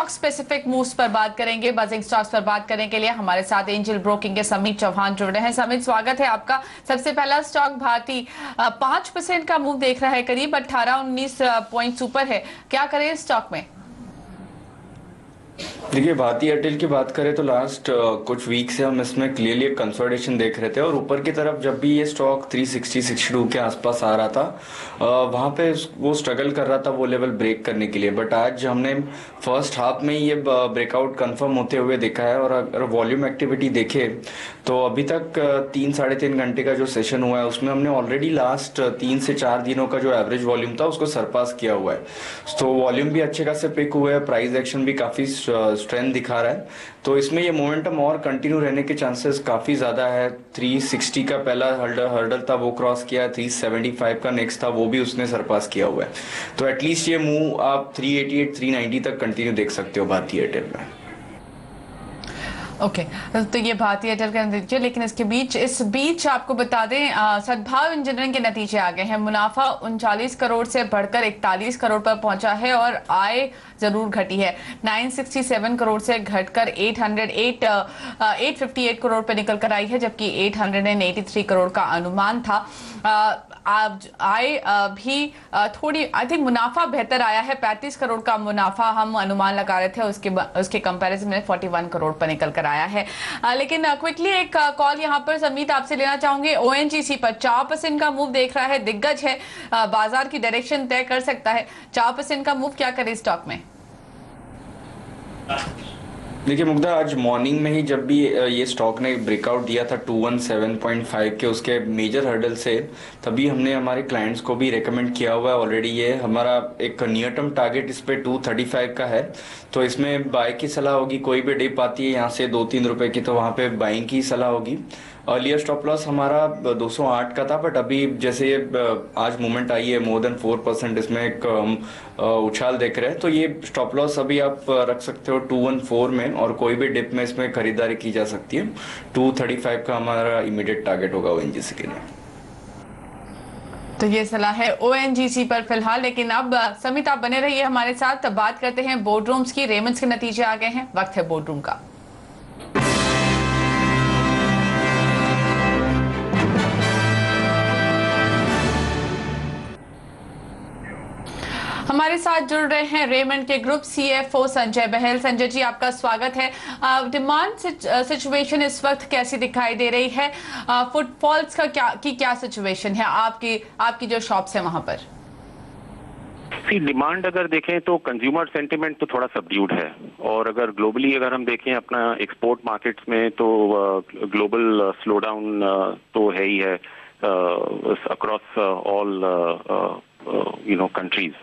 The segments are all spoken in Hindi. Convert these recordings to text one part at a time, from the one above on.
स्टॉक स्पेसिफिक मूव्स पर बात करेंगे, बजिंग स्टॉक्स पर बात करने के लिए हमारे साथ एंजल ब्रोकिंग के समीत चौहान जुड़ रहे हैं। समीत, स्वागत है आपका। सबसे पहला स्टॉक भारती 5% का मूव देख रहा है, करीब 18-19 पॉइंट्स ऊपर है। क्या करें इस स्टॉक में? देखिए, भारती एयरटेल की बात करें तो लास्ट कुछ वीक से हम इसमें क्लियरली एक कंसोलिडेशन देख रहे थे और ऊपर की तरफ जब भी ये स्टॉक 360-62 के आसपास आ रहा था वहाँ पे वो स्ट्रगल कर रहा था वो लेवल ब्रेक करने के लिए। बट आज हमने फर्स्ट हाफ में ये ब्रेकआउट कंफर्म होते हुए देखा है और अगर वॉल्यूम एक्टिविटी देखे तो अभी तक 3-3.5 घंटे का जो सेशन हुआ है उसमें हमने ऑलरेडी लास्ट 3 से 4 दिनों का जो एवरेज वॉल्यूम था उसको सरपास किया हुआ है। तो वॉल्यूम भी अच्छे खासे पिक हुए हैं, प्राइस एक्शन भी काफ़ी स्ट्रेंथ दिखा रहा है। तो इसमें ये मोमेंटम और कंटिन्यू रहने के चांसेस काफ़ी ज़्यादा है। 360 का पहला हर्डल था वो क्रॉस किया, 375 का नेक्स्ट था वो भी उसने सरपास किया हुआ है। तो एटलीस्ट ये मूव आप 388-390 तक कंटिन्यू देख सकते हो भारती एयरटेल में। ओके तो ये भारतीय एयरटेल का नतीजे, लेकिन इस बीच आपको बता दें सद्भाव इंजीनियरिंग के नतीजे आ गए हैं। मुनाफा 39 करोड़ से बढ़कर 41 करोड़ पर पहुंचा है और आय जरूर घटी है, 967 करोड़ से घटकर 858 करोड़ पर निकल कर आई है, जबकि 883 करोड़ का अनुमान था। आय भी थोड़ी, आई थिंक मुनाफा बेहतर आया है, 35 करोड़ का मुनाफा हम अनुमान लगा रहे थे, उसके कंपैरिजन में 41 करोड़ पर निकल कर आया है। लेकिन क्विकली एक कॉल यहाँ पर समीत आपसे लेना चाहूंगे। ओएनजीसी पर 4% का मूव देख रहा है, दिग्गज है, बाजार की डायरेक्शन तय कर सकता है। 4% का मूव, क्या करे स्टॉक में? देखिए मुग्धा, आज मॉर्निंग में ही जब भी ये स्टॉक ने ब्रेकआउट दिया था 217.5 के उसके मेजर हर्डल से, तभी हमने हमारे क्लाइंट्स को भी रेकमेंड किया हुआ है ऑलरेडी। ये हमारा एक नियर टर्म टारगेट इस पे 235 का है, तो इसमें बाय की सलाह होगी। कोई भी डिप आती है यहाँ से 2-3 रुपए की तो वहाँ पे बाइंग की सलाह होगी। अर्लियर स्टॉप लॉस हमारा 208 का था, बट अभी जैसे आज मूवमेंट आई है मोर देन 4%, इसमें एक उछाल देख रहे हैं, तो ये स्टॉप लॉस अभी आप रख सकते हो 214 में और कोई भी डिप में इसमें खरीदारी की जा सकती है। 235 का हमारा इमीडिएट टारगेट होगा ओएनजीसी के लिए। तो ये सलाह है ओएनजीसी पर फिलहाल। लेकिन अब समित आप बने रहिए हमारे साथ, बात करते हैं बोर्डरूम्स की। रेमंड्स के नतीजे आ गए हैं, वक्त है बोर्डरूम का। हमारे साथ जुड़ रहे हैं रेमंड के ग्रुप सीएफओ संजय बहल। संजय जी, आपका स्वागत है। डिमांड सिचुएशन इस वक्त कैसी दिखाई दे रही है? फुटफॉल्स का क्या सिचुएशन है आपकी जो शॉप्स है वहां पर? डिमांड अगर देखें तो कंज्यूमर सेंटिमेंट तो थोड़ा सबड्यूड है, और अगर ग्लोबली अगर हम देखें अपना एक्सपोर्ट मार्केट्स में तो ग्लोबल स्लो डाउन तो है ही है अक्रॉस ऑल कंट्रीज।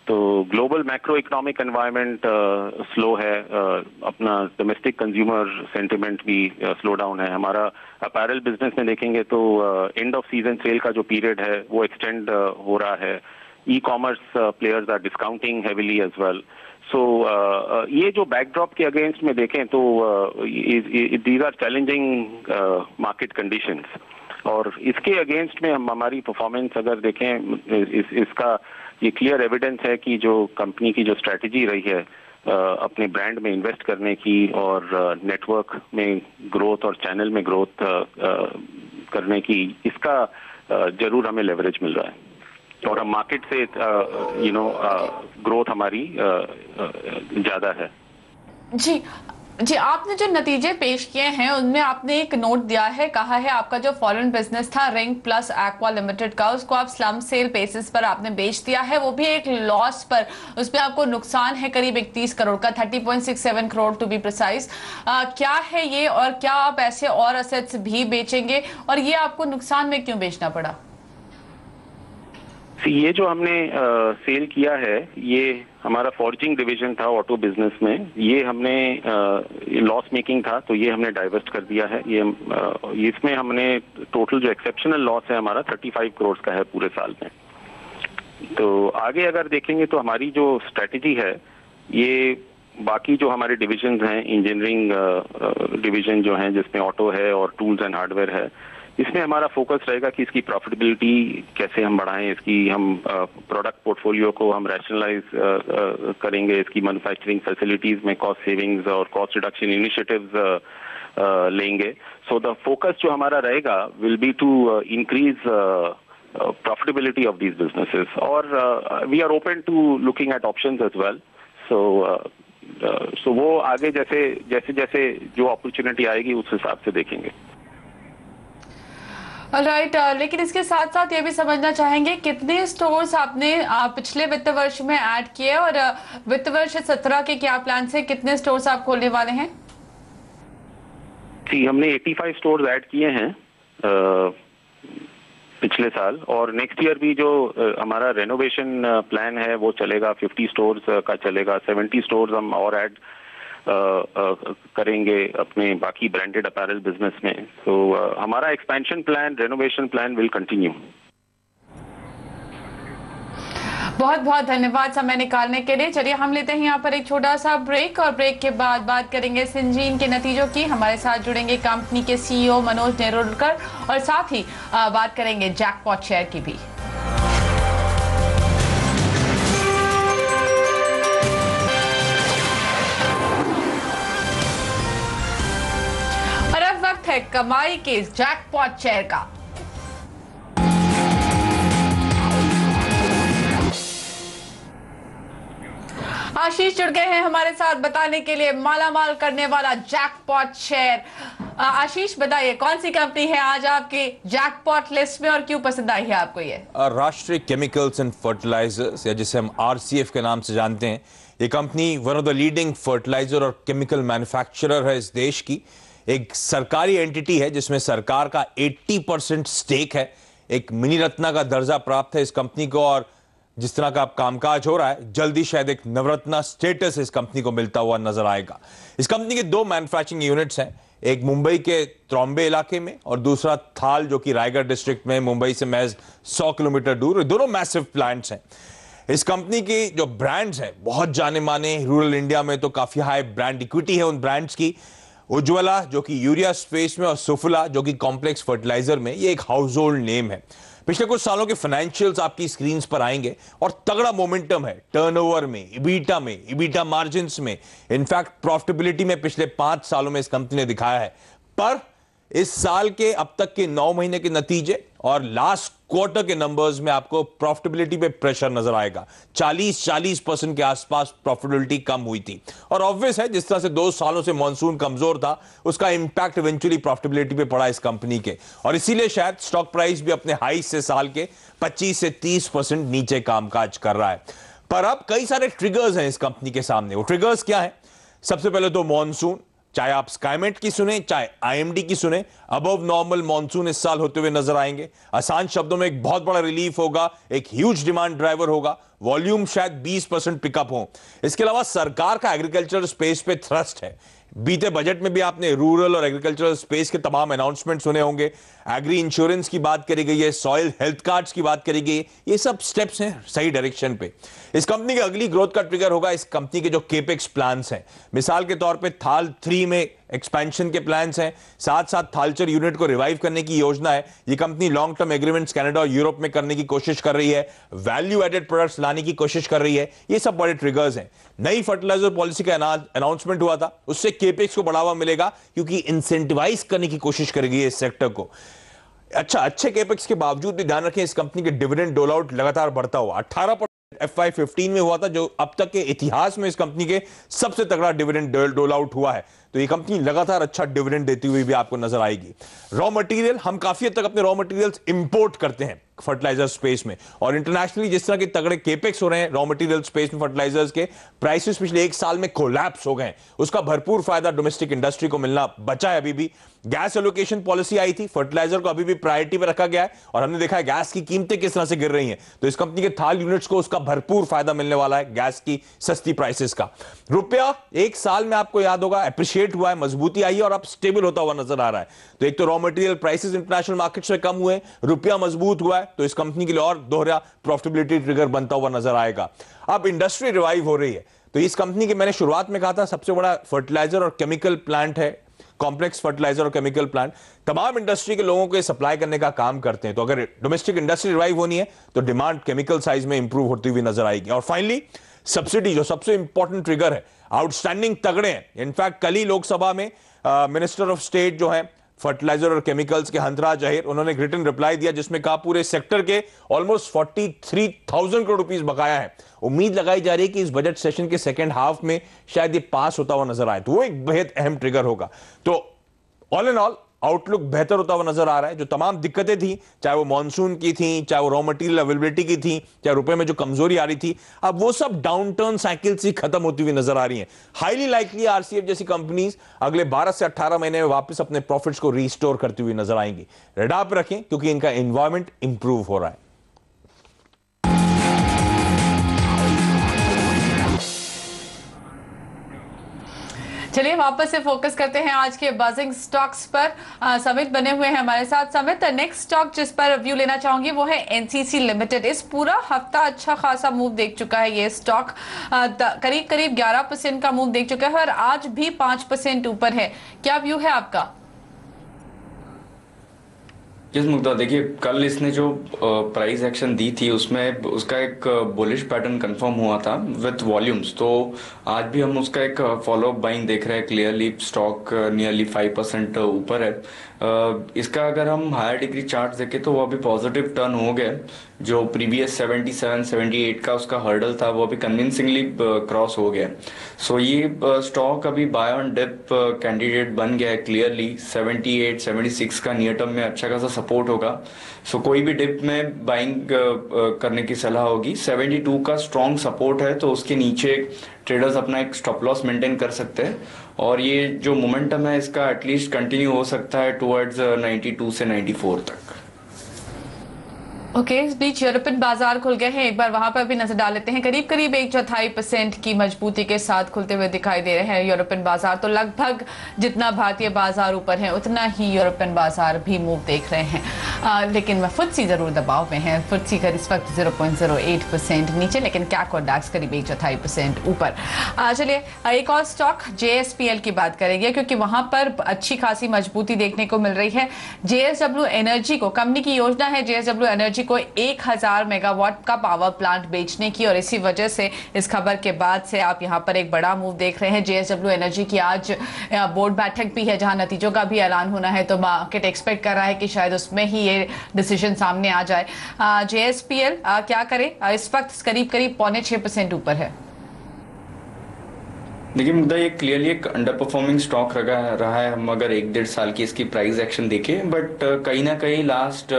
तो global macro economic environment slow है, अपना डोमेस्टिक कंज्यूमर सेंटिमेंट भी स्लो डाउन है। हमारा अपैरल बिजनेस में देखेंगे तो एंड ऑफ सीजन सेल का जो पीरियड है वो एक्सटेंड हो रहा है। E-commerce players are discounting heavily as well. So ये जो बैकड्रॉप के अगेंस्ट में देखें तो these are challenging market conditions, और इसके अगेंस्ट में हमारी परफॉर्मेंस अगर देखें इसका ये क्लियर एविडेंस है कि जो कंपनी की जो स्ट्रेटजी रही है अपने ब्रांड में इन्वेस्ट करने की और नेटवर्क में ग्रोथ और चैनल में ग्रोथ करने की, इसका जरूर हमें लेवरेज मिल रहा है और हम मार्केट से ग्रोथ हमारी ज्यादा है। जी, आपने जो नतीजे पेश किए हैं उनमें आपने एक नोट दिया है, कहा है आपका जो फॉरेन बिजनेस था रिंग प्लस एक्वा लिमिटेड का, उसको आप स्लम सेल बेसिस पर आपने बेच दिया है, वो भी एक लॉस पर। उसमें आपको नुकसान है करीब 31 करोड़ का, 30.67 करोड़ टू बी प्रिसाइज। क्या है ये, और क्या आप ऐसे और असेट्स भी बेचेंगे, और ये आपको नुकसान में क्यों बेचना पड़ा? ये जो हमने सेल किया है ये हमारा फॉर्जिंग डिवीजन था ऑटो बिजनेस में, ये हमने लॉस मेकिंग था तो ये हमने डाइवर्स्ट कर दिया है। ये इसमें हमने टोटल जो एक्सेप्शनल लॉस है हमारा 35 करोड़ का है पूरे साल में। तो आगे अगर देखेंगे तो हमारी जो स्ट्रेटजी है ये बाकी जो हमारे डिविजन्स हैं, इंजीनियरिंग डिवीजन जो हैं जिसमें ऑटो है और टूल्स एंड हार्डवेयर है, इसमें हमारा फोकस रहेगा कि इसकी प्रॉफिटेबिलिटी कैसे हम बढ़ाएं, इसकी हम प्रोडक्ट पोर्टफोलियो को हम रैशनलाइज करेंगे, इसकी मैन्युफैक्चरिंग फैसिलिटीज में कॉस्ट सेविंग्स और कॉस्ट रिडक्शन इनिशिएटिव्स लेंगे. सो द फोकस जो हमारा रहेगा will be to increase profitability of these businesses, or we are open to looking at options as well. So वो आगे जैसे जो अपॉर्चुनिटी आएगी उस हिसाब से देखेंगे. राइट, लेकिन इसके साथ साथ ये भी समझना चाहेंगे कितने स्टोर्स आपने पिछले वित्त वर्ष में ऐड किए और वित्त वर्ष 17 के क्या प्लान से कितने स्टोर्स आप खोलने वाले हैं? जी, हमने 85 स्टोर्स ऐड किए हैं पिछले साल, और नेक्स्ट ईयर भी जो हमारा रेनोवेशन प्लान है वो चलेगा. 50 स्टोर्स का चलेगा. 70 स्टोर्स हम और ऐड करेंगे अपने बाकी ब्रांडेड अपैरल बिजनेस में. तो हमारा expansion plan, renovation plan will continue. बहुत बहुत धन्यवाद समय निकालने के लिए. चलिए हम लेते हैं यहाँ पर एक छोटा सा ब्रेक, और ब्रेक के बाद बात करेंगे सिंजीन के नतीजों की. हमारे साथ जुड़ेंगे कंपनी के सीईओ मनोज नेरुरकर, और साथ ही बात करेंगे जैकपॉट शेयर की भी. और अब वक्त है कमाई के जैकपॉट शेयर का. आशीष जुड़ गए हैं हमारे साथ बताने के लिए मालामाल करने वाला जैकपॉट शेयर. आशीष बताइए कौन सी कंपनी है आज आपकी जैकपॉट लिस्ट में और क्यों पसंद आई है आपको ये? राष्ट्रीय केमिकल्स एंड फर्टिलाइजर्स, या जिसे हम RCF के नाम से जानते हैं, ये company one of the leading fertiliser और केमिकल मैन्युफैक्चरर है इस देश की. एक सरकारी एंटिटी है जिसमें सरकार का 80% स्टेक है. एक मिनी रत्ना का दर्जा प्राप्त है इस कंपनी को, और जिस तरह का कामकाज हो रहा है जल्दी शायद एक नवरत्ना स्टेटस इस कंपनी को मिलता हुआ नजर आएगा. इस कंपनी के 2 मैन्युफैक्चरिंग यूनिट्स हैं, एक मुंबई के त्रॉम्बे इलाके में और दूसरा थाल जो कि रायगढ़ डिस्ट्रिक्ट में मुंबई से महज 100 किलोमीटर दूर. दोनों मैसिव प्लांट्स हैं. इस कंपनी की जो ब्रांड्स हैं बहुत जाने माने, रूरल इंडिया में तो काफी हाई ब्रांड इक्विटी है उन ब्रांड्स की. उज्ज्वला जो कि यूरिया स्पेस में और सुफला जो कि कॉम्प्लेक्स फर्टिलाइजर में, ये एक हाउस होल्ड नेम है. पिछले कुछ सालों के फाइनेंशियल्स आपकी स्क्रीन पर आएंगे और तगड़ा मोमेंटम है टर्नओवर में, इबीटा मार्जिन्स में, इनफैक्ट प्रॉफिटेबिलिटी में पिछले 5 सालों में इस कंपनी ने दिखाया है. पर इस साल के अब तक के 9 महीने के नतीजे और लास्ट क्वार्टर के नंबर्स में आपको प्रॉफिटेबिलिटी पे प्रेशर नजर आएगा. 40% के आसपास प्रॉफिटेबिलिटी कम हुई थी, और ऑब्वियस है जिस तरह से 2 सालों से मॉनसून कमजोर था उसका इंपैक्ट इवेंचुअली प्रॉफिटेबिलिटी पे पड़ा इस कंपनी के, और इसीलिए शायद स्टॉक प्राइस भी अपने हाई से साल के 25 से 30% नीचे कामकाज कर रहा है. पर अब कई सारे ट्रिगर्स हैं इस कंपनी के सामने. वो ट्रिगर्स क्या है? सबसे पहले तो मॉनसून. चाहे आप स्काईमेट की सुने चाहे IMD की सुने, अबव नॉर्मल मॉनसून इस साल होते हुए नजर आएंगे. आसान शब्दों में एक बहुत बड़ा रिलीफ होगा, एक ह्यूज डिमांड ड्राइवर होगा. वॉल्यूम शायद 20% पिकअप हो. इसके अलावा सरकार का एग्रीकल्चर स्पेस पे थ्रस्ट है. बीते बजट में भी आपने रूरल और एग्रीकल्चरल स्पेस के तमाम अनाउंसमेंट सुने होंगे. एग्री इंश्योरेंस की बात करी गई है, सॉइल हेल्थ कार्ड्स की बात करी गई है. ये सब स्टेप्स हैं सही डायरेक्शन पे. इस कंपनी की अगली ग्रोथ का ट्रिगर होगा इस कंपनी के जो केपेक्स प्लान्स हैं. मिसाल के तौर पे थाल 3 में एक्सपेंशन के प्लान्स हैं, साथ साथ थालचर यूनिट को रिवाइव करने की योजना है. ये company long term agreements Canada और यूरोप में करने की कोशिश कर रही है, वैल्यू एडेड प्रोडक्ट्स लाने की कोशिश कर रही है. ये सब बड़े ट्रिगर्स हैं. नई फर्टिलाइजर पॉलिसी का अनाउंसमेंट हुआ था, उससे केपेक्स को बढ़ावा मिलेगा क्योंकि इंसेंटिवाइज करने की कोशिश करेगी इस सेक्टर को. अच्छा, अच्छे केपेक्स के बावजूद भी ध्यान रखें इस कंपनी के डिविडेंड डोल आउट लगातार बढ़ता हुआ 18% FY15 में हुआ था, जो अब तक के इतिहास में इस कंपनी के सबसे तगड़ा डिविडेंड डोल आउट हुआ है. तो ये कंपनी लगातार अच्छा डिविडेंड देती हुई भी आपको नजर आएगी. रॉ मटेरियल, हम काफी हद तक अपने रॉ मटेरियल्स इंपोर्ट करते हैं फर्टिलाइजर स्पेस में, और इंटरनेशनली जिस तरह के तगड़े केपेक्स हो रहे हैं रॉ मटेरियल स्पेस में फर्टिलाइजर्स के, प्राइसेस पिछले 1 साल में कोलैप्स हो गए. उसका भरपूर फायदा डोमेस्टिक इंडस्ट्री को मिलना बचा है. अभी भी गैस एलोकेशन पॉलिसी आई थी, फर्टिलाइजर को अभी भी प्रायोरिटी पर रखा गया है, और हमने देखा है गैस की कीमतें किस तरह से गिर रही हैं. तो इस कंपनी के थाल यूनिट्स को उसका भरपूर फायदा मिलने वाला है गैस की सस्ती प्राइसेस का. रुपया 1 साल में आपको याद होगा एप्रिशिएट हुआ है, मजबूती आई है और अब स्टेबल होता हुआ नजर आ रहा है. तो एक तो raw material prices international markets में कम हुए, रुपया मजबूत हुआ है, तो इस कंपनी के लिए और दोहरा प्रॉफिटेबिलिटी ट्रिगर बनता हुआ नजर आएगा. अब इंडस्ट्री रिवाइव हो रही है, तो इस कंपनी की मैंने शुरुआत में कहा था सबसे बड़ा फर्टिलाइजर और केमिकल प्लांट है कॉम्प्लेक्स फर्टिलाइजर और केमिकल प्लांट तमाम इंडस्ट्री के लोगों को सप्लाई करने का काम करते हैं। तो अगर डोमेस्टिक इंडस्ट्री रिवाइव होनी है तो डिमांड केमिकल साइज में इंप्रूव होती हुई नजर आएगी। और फाइनली सब्सिडी जो सबसे इंपॉर्टेंट ट्रिगर है, आउटस्टैंडिंग तगड़े हैं। इनफैक्ट कल ही लोकसभा में मिनिस्टर ऑफ स्टेट जो है फर्टिलाइजर और केमिकल्स के हंसराज अहीर, उन्होंने रिटन रिप्लाई दिया जिसमें कहा पूरे सेक्टर के ऑलमोस्ट 43,000 करोड़ रुपीस बकाया है। उम्मीद लगाई जा रही है कि इस बजट सेशन के सेकेंड हाफ में शायद ये पास होता हुआ नजर आए, तो वो एक बेहद अहम ट्रिगर होगा। तो ऑल इन ऑल आउटलुक बेहतर होता हुआ नजर आ रहा है। जो तमाम दिक्कतें थी, चाहे वो मॉनसून की थी, चाहे वो रॉ मटेरियल अवेलेबिलिटी की थी, चाहे रुपए में जो कमजोरी आ रही थी, अब वो सब डाउन टर्न साइकिल से खत्म होती हुई नजर आ रही हैं। हाईली लाइकली आरसीएफ जैसी कंपनीज अगले 12 से 18 महीने में वापस अपने प्रॉफिट्स को रीस्टोर करती हुई नजर आएंगी। रडार पर रखें क्योंकि इनका एनवायरमेंट इंप्रूव हो रहा है। चलिए वापस से फोकस करते हैं आज के बजिंग स्टॉक्स पर। समित बने हुए हैं हमारे साथ। समित, नेक्स्ट स्टॉक जिस पर रिव्यू लेना चाहूंगी वो है एनसीसी लिमिटेड। इस पूरा हफ्ता अच्छा खासा मूव देख चुका है ये स्टॉक, करीब करीब 11% का मूव देख चुका है और आज भी 5% ऊपर है। क्या व्यू है आपका? जिस मुद्दा देखिए, कल इसने जो प्राइस एक्शन दी थी उसमें उसका एक बुलिश पैटर्न कंफर्म हुआ था विद वॉल्यूम्स। तो आज भी हम उसका एक फॉलोअप बाइंग देख रहे हैं। क्लियरली स्टॉक नियरली 5% ऊपर है। इसका अगर हम हायर डिग्री चार्ट देखें तो वो अभी पॉजिटिव टर्न हो गया। जो प्रीवियस 77-78 का उसका हर्डल था वो अभी कन्विंसिंगली क्रॉस हो गया। सो ये स्टॉक अभी बाय ऑन डिप कैंडिडेट बन गया है। क्लियरली 78-76 का नियर टर्म में अच्छा खासा सपोर्ट होगा। सो कोई भी डिप में बाइंग करने की सलाह होगी। 72 का स्ट्रॉन्ग सपोर्ट है तो उसके नीचे ट्रेडर्स अपना एक स्टॉप लॉस मेंटेन कर सकते हैं और ये जो मोमेंटम है इसका एटलीस्ट कंटिन्यू हो सकता है टुवर्ड्स 92 से 94 तक। ओके, इस बीच यूरोपियन बाजार खुल गए हैं, एक बार वहां पर भी नजर डाल लेते हैं। करीब करीब 1/4% की मजबूती के साथ खुलते हुए दिखाई दे रहे हैं यूरोपियन बाजार। तो लगभग जितना भारतीय बाजार ऊपर है उतना ही यूरोपियन बाजार भी मूव देख रहे हैं। लेकिन फुत्सी जरूर दबाव में है। फुत्सी का इस वक्त 0.08% नीचे, लेकिन कैक और डैक्स करीब 1/4% ऊपर। चलिए एक और स्टॉक JSPL की बात करेंगे क्योंकि वहां पर अच्छी खासी मजबूती देखने को मिल रही है। JSW एनर्जी को, कंपनी की योजना है JSW एनर्जी को 1000 मेगावाट का पावर प्लांट बेचने की और इसी वजह से इस खबर के बाद से आप यहां पर एक बड़ा मूव देख रहे हैं। JSW एनर्जी की आज बोर्ड बैठक भी है जहां नतीजों का भी ऐलान होना है, तो मार्केट एक्सपेक्ट कर रहा है कि शायद उसमें ही ये डिसीजन सामने आ जाए। JSPL क्या करे, इस वक्त करीब करीब 5.6% ऊपर है। देखिए मुद्दा ये क्लियरली एक अंडर परफॉर्मिंग स्टॉक रहा है। हम अगर 1-1.5 साल की इसकी प्राइस एक्शन देखें, बट कहीं ना कहीं लास्ट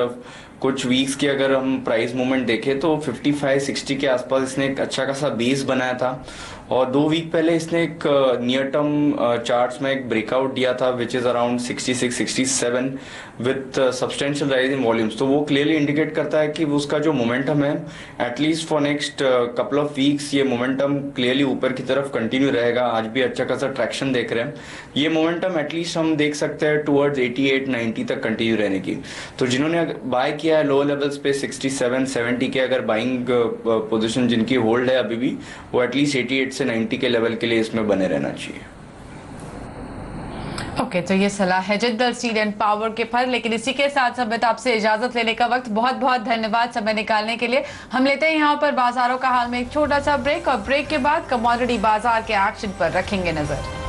कुछ वीक्स की अगर हम प्राइस मूवमेंट देखें तो 55-60 के आसपास इसने एक अच्छा खासा बेस बनाया था और 2 वीक पहले इसने एक नियर टर्म चार्ट्स में एक ब्रेकआउट दिया था which is around 66-67 with substantial rise in volumes. तो वो क्लियरली इंडिकेट करता है कि उसका जो मोमेंटम है at least for next couple of weeks ये मोमेंटम क्लियरली ऊपर की तरफ कंटिन्यू रहेगा। आज भी अच्छा खासा ट्रैक्शन देख रहे हैं। ये मोमेंटम एटलीस्ट हम देख सकते हैं टुवर्ड्स 88-90 तक कंटिन्यू रहने की। तो जिन्होंने बाय किया है लो लेवल्स पे 67-70 के अगर बाइंग पोजीशन जिनकी होल्ड है अभी भी, वो एटलीस्ट 88 से 90 के लेवल के लिए इसमें बने रहना चाहिए। ओके, तो ये सलाह है जिंदल स्टील एंड पावर के पर। लेकिन इसी के साथ समित आपसे इजाजत लेने का वक्त। बहुत बहुत धन्यवाद समय निकालने के लिए। हम लेते हैं यहाँ पर बाजारों का हाल में एक छोटा सा ब्रेक और ब्रेक के बाद कमोडिटी बाजार के एक्शन पर रखेंगे नजर।